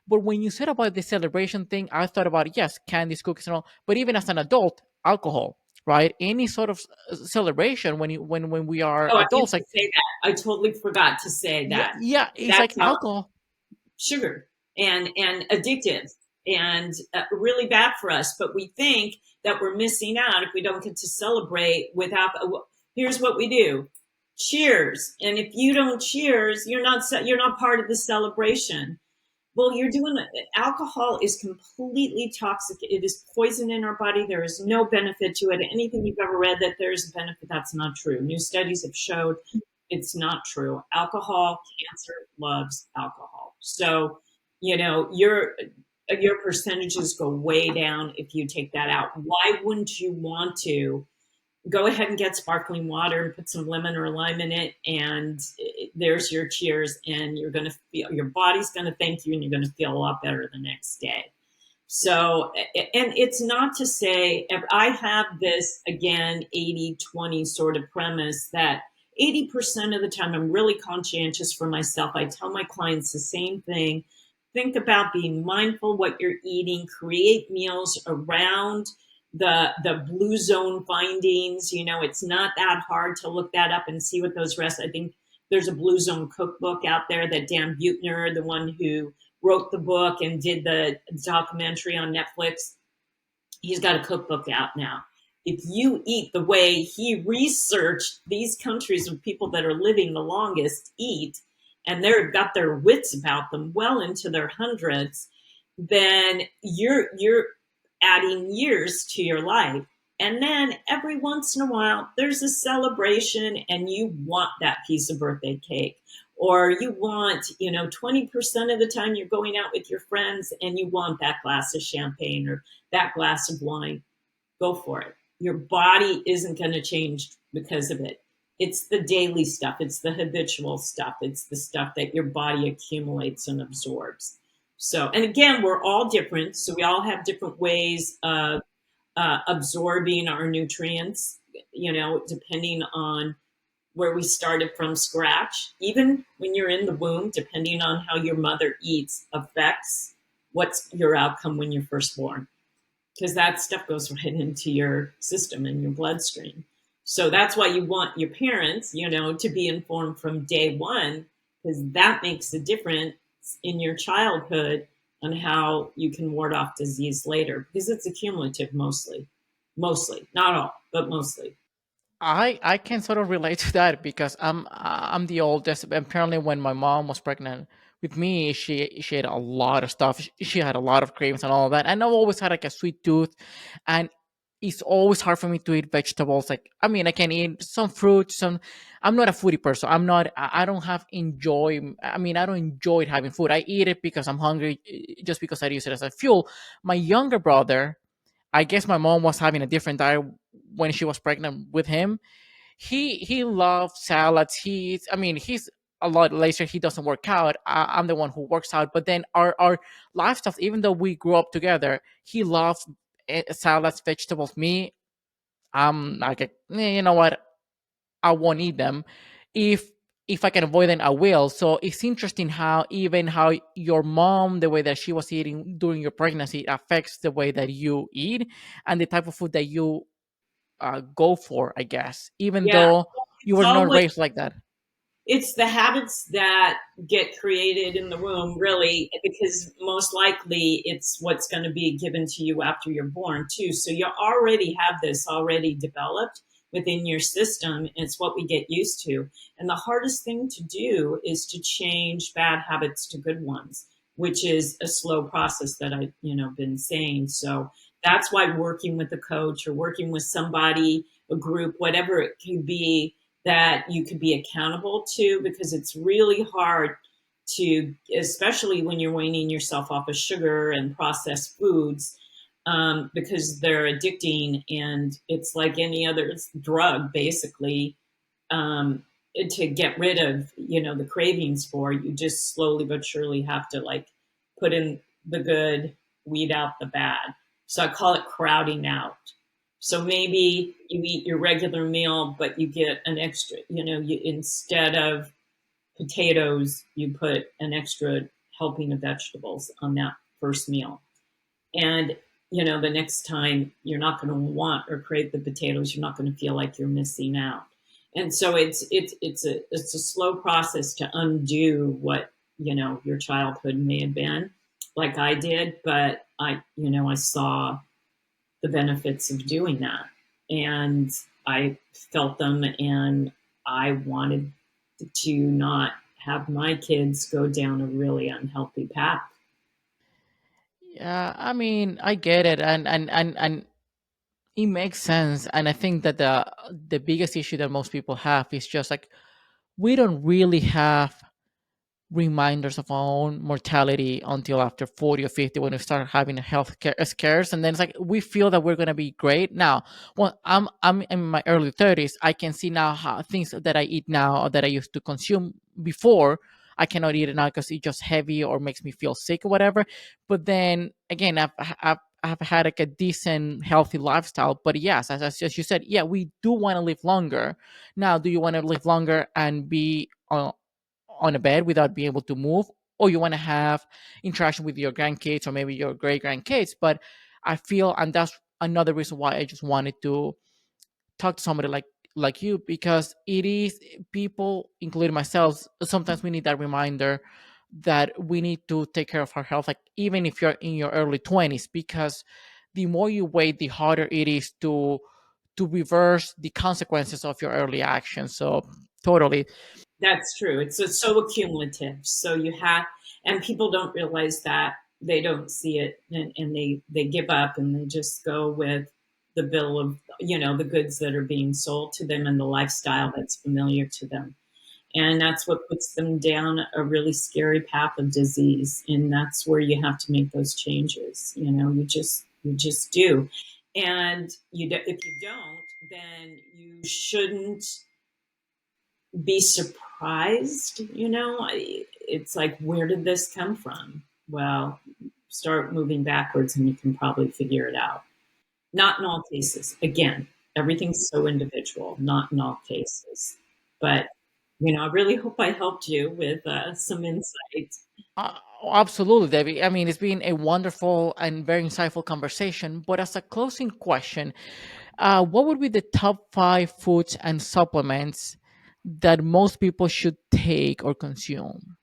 But when you said about the celebration thing, I thought about, yes, candies, cookies, and all. But even as an adult, alcohol, right? Any sort of celebration when we are Oh, I meant adults, to like, say that. I totally forgot to say yeah, that. yeah, it's That's like how alcohol. sugar and addictive and really bad for us. But we think that we're missing out if we don't get to celebrate without. Here's what we do: cheers. And if you don't cheers, you're not part of the celebration. Well, you're doing alcohol is completely toxic. It is poison in our body. There is no benefit to it. Anything you've ever read that there's a benefit, that's not true. New studies have showed it's not true. Alcohol, cancer loves alcohol. So, you're your percentages go way down if you take that out. Why wouldn't you want to go ahead and get sparkling water and put some lemon or lime in it, and there's your cheers, and you're going to feel, your body's going to thank you, and you're going to feel a lot better the next day. So, and it's not to say, I have this again 80-20 sort of premise that 80% of the time I'm really conscientious for myself. I tell my clients the same thing. Think about being mindful what you're eating, create meals around the blue zone findings. You know, it's not that hard to look that up and see what those rest. I think there's a blue zone cookbook out there that Dan Buettner, the one who wrote the book and did the documentary on Netflix, he's got a cookbook out now. If you eat the way he researched these countries of people that are living the longest eat, and they've got their wits about them well into their hundreds, then you're adding years to your life. And then every once in a while, there's a celebration and you want that piece of birthday cake. Or you want, 20% of the time you're going out with your friends and you want that glass of champagne or that glass of wine. Go for it. Your body isn't going to change because of it. It's the daily stuff, it's the habitual stuff, it's the stuff that your body accumulates and absorbs. So, and again, we're all different. So, we all have different ways of absorbing our nutrients, depending on where we started from scratch. Even when you're in the womb, depending on how your mother eats, affects what's your outcome when you're first born, because that stuff goes right into your system and your bloodstream. So that's why you want your parents, to be informed from day one, because that makes a difference in your childhood on how you can ward off disease later, because it's accumulative mostly, not all, but mostly. I can sort of relate to that because I'm the oldest. Apparently, when my mom was pregnant with me, she had a lot of stuff. She had a lot of cravings and all of that. And I've always had like a sweet tooth, and it's always hard for me to eat vegetables. Like, I mean, I can eat some fruit. Some. I'm not a foodie person. I'm not. I don't have enjoy. I mean, I don't enjoy having food. I eat it because I'm hungry, just because I use it as a fuel. My younger brother, I guess my mom was having a different diet when she was pregnant with him. He loves salads. I mean, he's a lot later. He doesn't work out. I'm the one who works out. But then our lifestyles, even though we grew up together, he loves salads, vegetables. Me, I'm like, you know what? I won't eat them. If if I can avoid them, I will. So it's interesting how even how your mom, the way that she was eating during your pregnancy, affects the way that you eat and the type of food that you go for. I guess, even Yeah, though you it's were not always raised like that. it's the habits that get created in the womb, really, because most likely it's what's going to be given to you after you're born too. So you already have this already developed within your system. It's what we get used to. And the hardest thing to do is to change bad habits to good ones, which is a slow process that I've, been saying. So that's why working with a coach or working with somebody, a group, whatever it could be, that you could be accountable to, because it's really hard to, especially when you're weaning yourself off of sugar and processed foods, because they're addicting, and it's like any other drug, basically. um, to get rid of, the cravings for, you just slowly but surely have to like put in the good, weed out the bad. So I call it crowding out. So maybe you eat your regular meal, but you get an extra, you, instead of potatoes, you put an extra helping of vegetables on that first meal. And, the next time you're not going to want or crave the potatoes, you're not going to feel like you're missing out. And so it's a slow process to undo what, your childhood may have been, like I did, but I saw the benefits of doing that. And I felt them, and I wanted to not have my kids go down a really unhealthy path. Yeah, I mean, I get it, and it makes sense. And I think that the biggest issue that most people have is just like we don't really have reminders of our own mortality until after 40 or 50 when we start having a health care scares, and then it's like we feel that we're going to be great now. Well, I'm in my early 30s. I can see now how things that I eat now or that I used to consume before, I cannot eat it now because it's just heavy or makes me feel sick or whatever. But then again, I've had like a decent healthy lifestyle. But yes, as you said, yeah, we do want to live longer. Now, do you want to live longer and be on a bed without being able to move, or you want to have interaction with your grandkids or maybe your great grandkids? But I feel, and that's another reason why I just wanted to talk to somebody like you, because it is people, including myself, sometimes we need that reminder that we need to take care of our health, like even if you're in your early 20s, because the more you wait, the harder it is to reverse the consequences of your early actions. So totally. That's true. It's so accumulative. So you have, and people don't realize that, they don't see it, and they give up and they just go with the bill of, the goods that are being sold to them and the lifestyle that's familiar to them. And that's what puts them down a really scary path of disease. And that's where you have to make those changes. You just do. And if you don't, then you shouldn't be surprised. It's like, where did this come from? Well, start moving backwards and you can probably figure it out. Not in all cases. Again, everything's so individual, not in all cases. But, I really hope I helped you with some insight. Uh, Absolutely, Debbie. I mean, it's been a wonderful and very insightful conversation. But as a closing question, what would be the top five foods and supplements that most people should take or consume?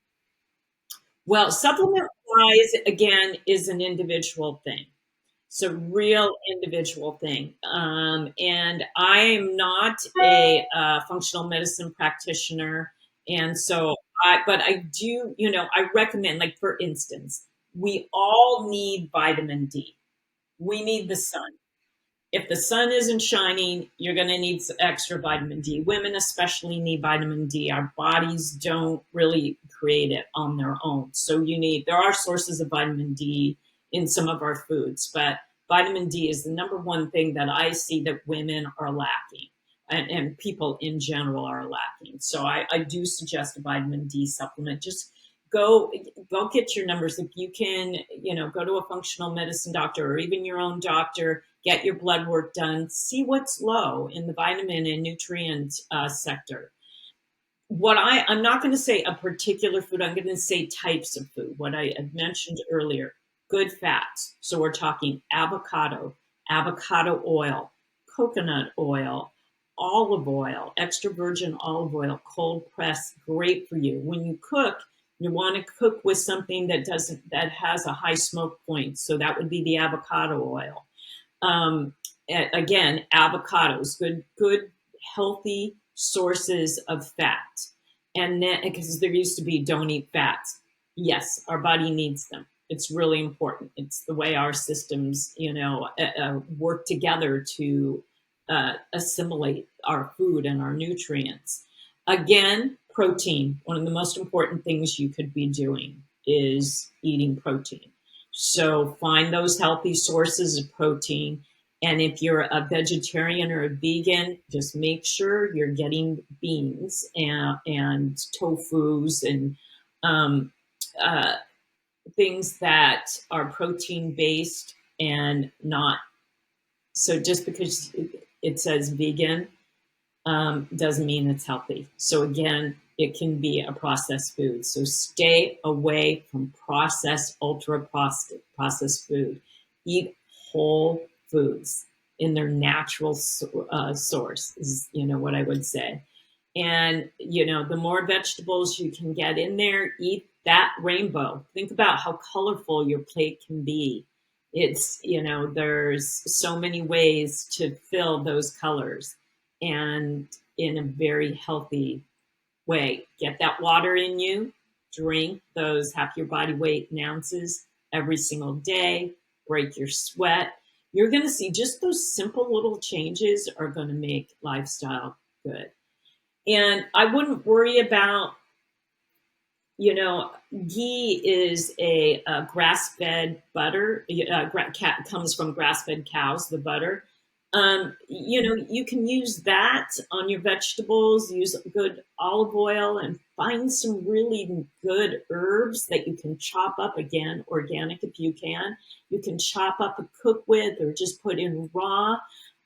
Well, supplement wise, again, is an individual thing. It's a real individual thing. And I am not a functional medicine practitioner. And so, but I do, I recommend, like, for instance, we all need vitamin D. We need the sun. If the sun isn't shining, you're going to need extra vitamin D. Women especially need vitamin D. Our bodies don't really create it on their own. So there are sources of vitamin D in some of our foods, but vitamin D is the number one thing that I see that women are lacking, and people in general are lacking. So I do suggest a vitamin D supplement. Just go go get your numbers. If you can, go to a functional medicine doctor or even your own doctor, get your blood work done, see what's low in the vitamin and nutrient sector. I'm not going to say a particular food, I'm going to say types of food. What I had mentioned earlier, good fats. So we're talking avocado oil, coconut oil, extra virgin olive oil, cold pressed, great for you. When you cook, you want to cook with something that has a high smoke point. So that would be the avocado oil. um, Again, avocados, good, healthy sources of fat. And then, because there used to be don't eat fats, yes, our body needs them. It's really important. It's the way our systems, work together to assimilate our food and our nutrients. Again, protein. One of the most important things you could be doing is eating protein. So find those healthy sources of protein. And if you're a vegetarian or a vegan, just make sure you're getting beans and tofus and um, uh, things that are protein based and not. So just because it says vegan doesn't mean it's healthy. So again, it can be a processed food. So stay away from processed, ultra processed food. Eat whole foods in their natural source is, what I would say. And, the more vegetables you can get in there, eat that rainbow. Think about how colorful your plate can be. There's so many ways to fill those colors, and in a very healthy way. Get that water in you, drink those half your body weight in ounces every single day, break your sweat. You're going to see just those simple little changes are going to make lifestyle good. And I wouldn't worry about, ghee is a grass-fed butter. Comes from grass-fed cows, the butter. You can use that on your vegetables. Use good olive oil and find some really good herbs that you can chop up, again, organic if you can. You can chop up and cook with, or just put in raw.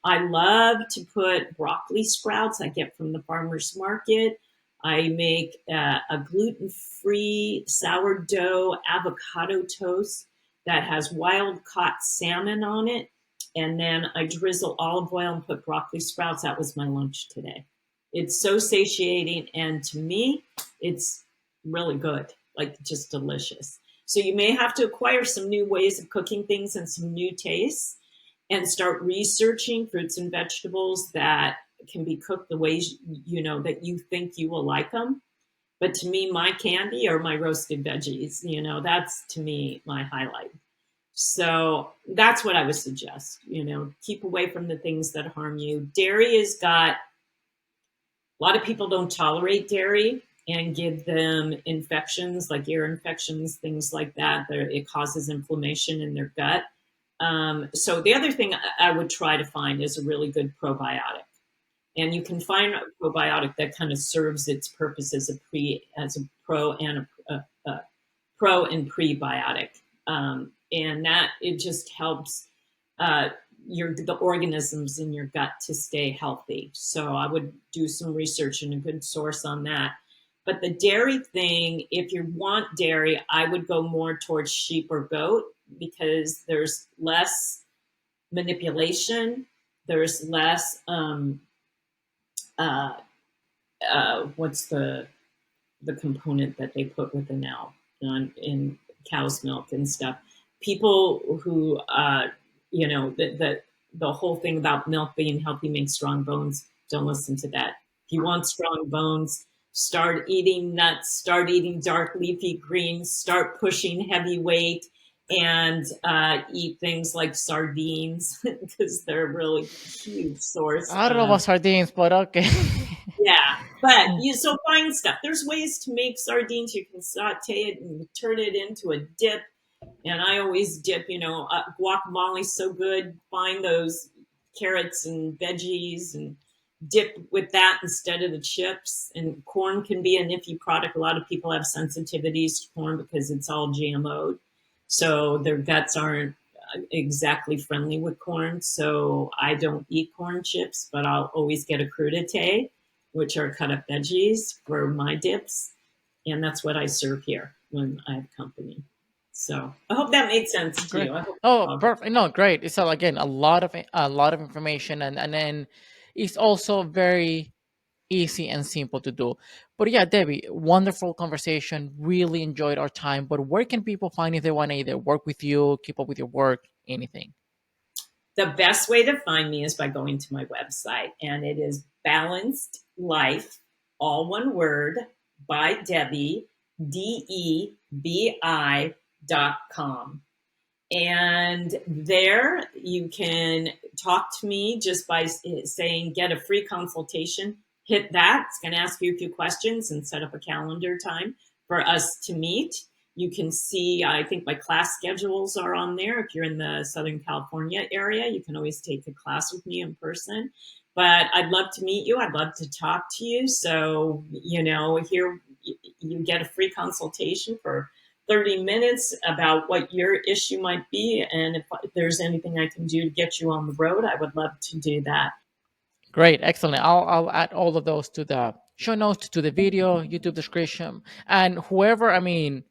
I love to put broccoli sprouts I get from the farmer's market. I make a gluten-free sourdough avocado toast that has wild caught salmon on it. And then I drizzle olive oil and put broccoli sprouts. That was my lunch today. It's so satiating. And to me, it's really good, like just delicious. So you may have to acquire some new ways of cooking things and some new tastes, and start researching fruits and vegetables that can be cooked the ways that you think you will like them. But to me, my candy are my roasted veggies. That's to me my highlight. So that's what I would suggest. Keep away from the things that harm you. Dairy has got, a lot of people don't tolerate dairy and give them infections like ear infections, things like that. It causes inflammation in their gut. So the other thing I would try to find is a really good probiotic. And you can find a probiotic that kind of serves its purpose as a pro and a pro and prebiotic. And that it just helps the organisms in your gut to stay healthy. So I would do some research and a good source on that. But the dairy thing, if you want dairy, I would go more towards sheep or goat, because there's less manipulation. There's less, what's the component that they put with the now in cow's milk and stuff. People who, the whole thing about milk being healthy makes strong bones, don't listen to that. If you want strong bones, start eating nuts, start eating dark leafy greens, start pushing heavy weight, and eat things like sardines because they're a really huge source I don't know of. about sardines, but okay. Yeah, but you so find stuff. There's ways to make sardines. You can saute it and turn it into a dip. And I always dip, guacamole's so good. Find those carrots and veggies and dip with that instead of the chips. And corn can be an iffy product. A lot of people have sensitivities to corn because it's all GMO'd. So their guts aren't exactly friendly with corn. So I don't eat corn chips, but I'll always get a crudité, which are cut up veggies, for my dips. And that's what I serve here when I have company. So I hope that made sense to Great. you. I hope Oh, perfect. No, great. It's again a lot of information, and then it's also very easy and simple to do. But yeah, Debbie, wonderful conversation. Really enjoyed our time. But where can people find if they want to either work with you, keep up with your work, anything? the best way to find me is by going to my website, and it is Balanced Life, all one word, by Debi, DEBI.com. And there you can talk to me just by saying get a free consultation. Hit that. It's going to ask you a few questions and set up a calendar time for us to meet. You can see, I think my class schedules are on there. If you're in the Southern California area, you can always take a class with me in person. But I'd love to meet you. I'd love to talk to you. So, here you get a free consultation for 30 minutes about what your issue might be. And if there's anything I can do to get you on the road, I would love to do that. Great, excellent. I'll add all of those to the show notes, to the video, YouTube description, and whoever. I mean,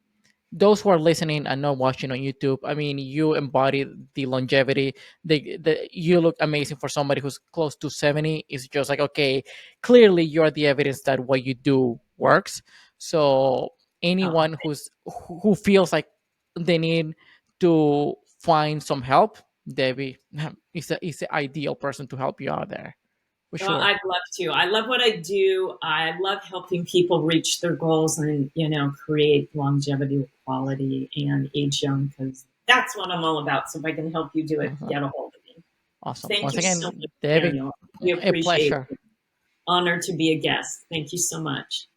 those who are listening and not watching on YouTube, I mean, you embody the longevity. You look amazing for somebody who's close to 70. It's just like, okay, clearly you're the evidence that what you do works. So Oh, anyone who feels like they need to find some help, Debbie is the ideal person to help you out there for well, sure. I'd love to. I love what I do. I love helping people reach their goals and, create longevity, quality, and age young, because that's what I'm all about. So if I can help you do it, Awesome. get a hold of me. Awesome. Thank Once you so again, much, Debbie, Daniel. We a appreciate pleasure. it. Honored to be a guest. Thank you so much.